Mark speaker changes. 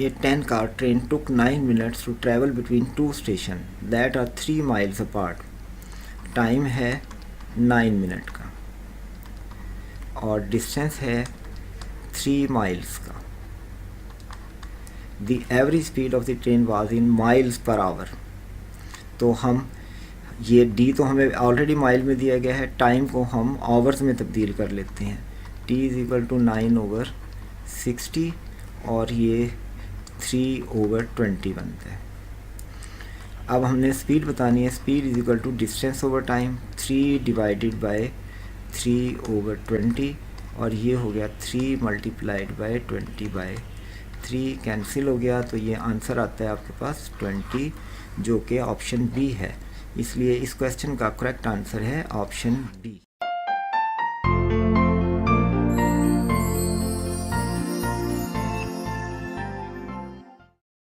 Speaker 1: A 10-car train took 9 minutes to travel between two stations that are 3 miles apart. Time है 9 minute का और distance है 3 miles का. The average speed of the train was in miles per hour. तो हम ये D तो हमें ऑलरेडी माइल में दिया गया है, टाइम को हम आवर्स में तब्दील कर लेते हैं. टी इज़ इक्वल टू 9/60 और ये 3/20 बनता है. अब हमने स्पीड बतानी है. Speed is equal to distance over time 3 divided by 3/20 और ये हो गया 3 मल्टीप्लाइड बाय 20/3 कैंसिल हो गया. तो ये आंसर आता है आपके पास 20 जो कि ऑप्शन बी है. इसलिए इस क्वेश्चन का करेक्ट आंसर है ऑप्शन बी.